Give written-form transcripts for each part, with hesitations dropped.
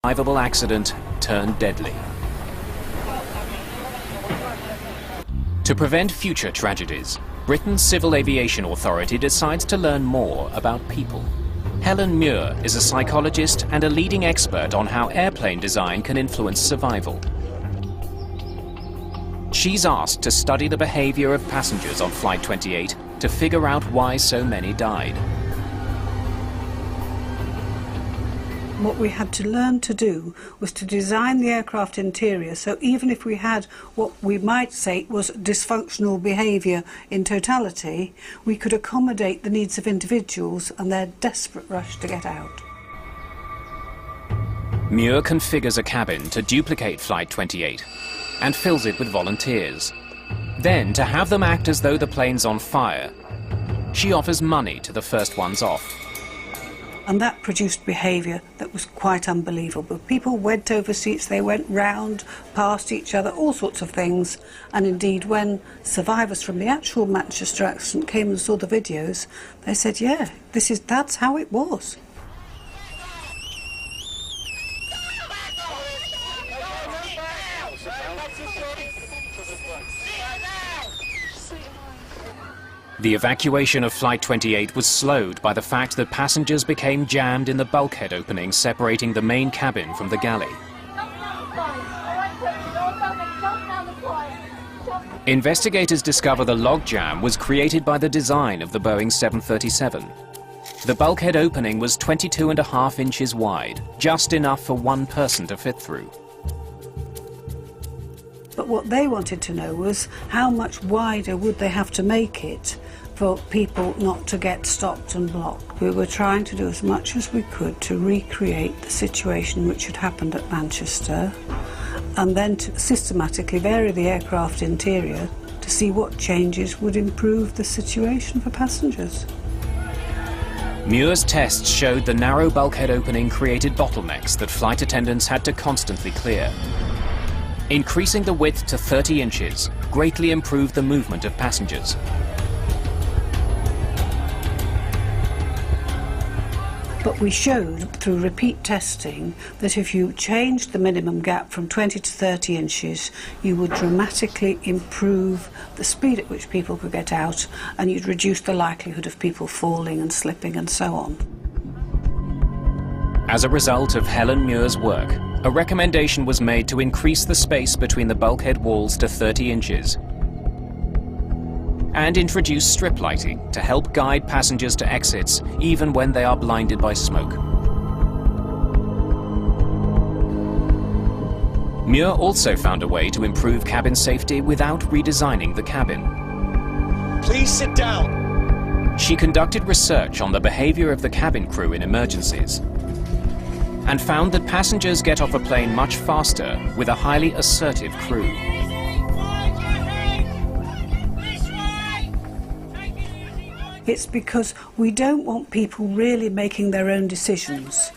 survivable accident turned deadly. To prevent future tragedies, Britain's Civil Aviation Authority decides to learn more about people. Helen Muir is a psychologist and a leading expert on how airplane design can influence survival. She's asked to study the behavior of passengers on Flight 28 to figure out why so many died. What we had to learn to do was to design the aircraft interior so even if we had what we might say was dysfunctional behaviour in totality, we could accommodate the needs of individuals and their desperate rush to get out. Muir configures a cabin to duplicate Flight 28 and fills it with volunteers. Then, to have them act as though the plane's on fire, she offers money to the first ones off. And that produced behaviour that was quite unbelievable. People went over seats, they went round, past each other, all sorts of things. And indeed, when survivors from the actual Manchester accident came and saw the videos, they said, yeah, that's how it was. The evacuation of Flight 28 was slowed by the fact that passengers became jammed in the bulkhead opening separating the main cabin from the galley. Investigators discover the logjam was created by the design of the Boeing 737. The bulkhead opening was 22.5 inches wide, just enough for one person to fit through. But what they wanted to know was how much wider would they have to make it for people not to get stopped and blocked. We were trying to do as much as we could to recreate the situation which had happened at Manchester and then to systematically vary the aircraft interior to see what changes would improve the situation for passengers. Muir's tests showed the narrow bulkhead opening created bottlenecks that flight attendants had to constantly clear. Increasing the width to 30 inches greatly improved the movement of passengers. But we showed through repeat testing that if you changed the minimum gap from 20 to 30 inches, you would dramatically improve the speed at which people could get out and you'd reduce the likelihood of people falling and slipping and so on. As a result of Helen Muir's work, a recommendation was made to increase the space between the bulkhead walls to 30 inches and introduce strip lighting to help guide passengers to exits even when they are blinded by smoke. Muir also found a way to improve cabin safety without redesigning the cabin. Please sit down. She conducted research on the behavior of the cabin crew in emergencies and found that passengers get off a plane much faster with a highly assertive crew. It's because we don't want people really making their own decisions.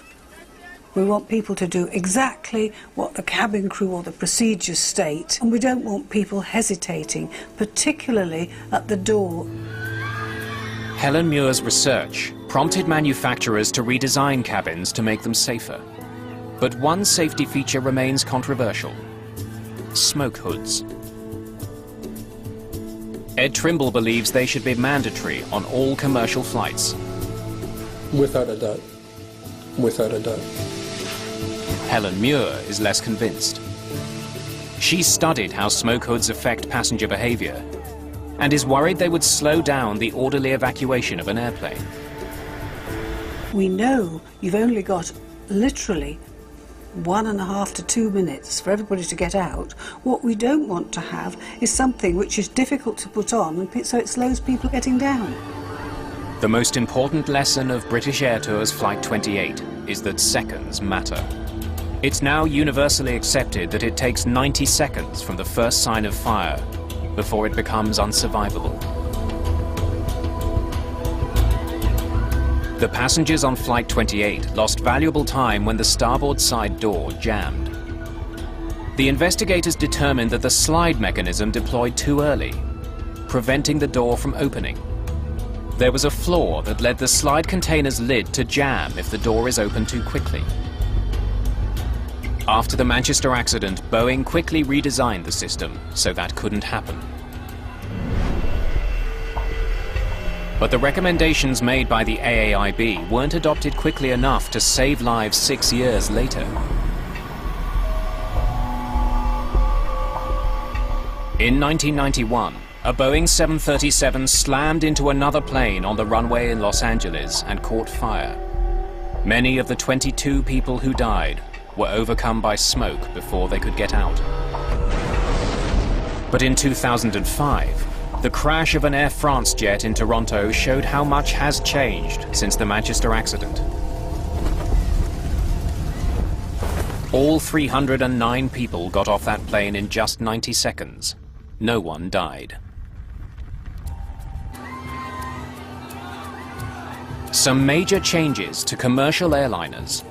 We want people to do exactly what the cabin crew or the procedures state, and we don't want people hesitating, particularly at the door. Helen Muir's research prompted manufacturers to redesign cabins to make them safer. But one safety feature remains controversial: smoke hoods. Ed Trimble believes they should be mandatory on all commercial flights. Without a doubt. Without a doubt. Helen Muir is less convinced. She studied how smoke hoods affect passenger behavior and is worried they would slow down the orderly evacuation of an airplane. We know you've only got literally 1.5 to 2 minutes for everybody to get out. What we don't want to have is something which is difficult to put on, and so it slows people getting down. The most important lesson of British Air Tours Flight 28 is that seconds matter. It's now universally accepted that it takes 90 seconds from the first sign of fire before it becomes unsurvivable. The passengers on Flight 28 lost valuable time when the starboard side door jammed. The investigators determined that the slide mechanism deployed too early, preventing the door from opening. There was a flaw that led the slide container's lid to jam if the door is opened too quickly. After the Manchester accident, Boeing quickly redesigned the system so that couldn't happen. But the recommendations made by the AAIB weren't adopted quickly enough to save lives 6 years later. In 1991, a Boeing 737 slammed into another plane on the runway in Los Angeles and caught fire. Many of the 22 people who died were overcome by smoke before they could get out. But in 2005, the crash of an Air France jet in Toronto showed how much has changed since the Manchester accident. All 309 people got off that plane in just 90 seconds. No one died. Some major changes to commercial airliners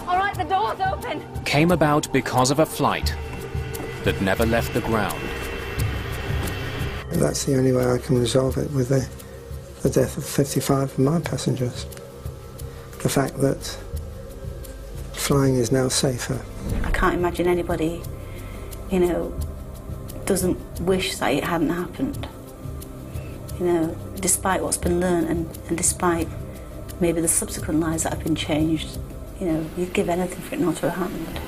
all right, the door's open. came about because of a flight that never left the ground. That's the only way I can resolve it, with the death of 55 of my passengers. The fact that flying is now safer. I can't imagine anybody, doesn't wish that it hadn't happened. Despite what's been learned and despite maybe the subsequent lives that have been changed, you'd give anything for it not to have happened.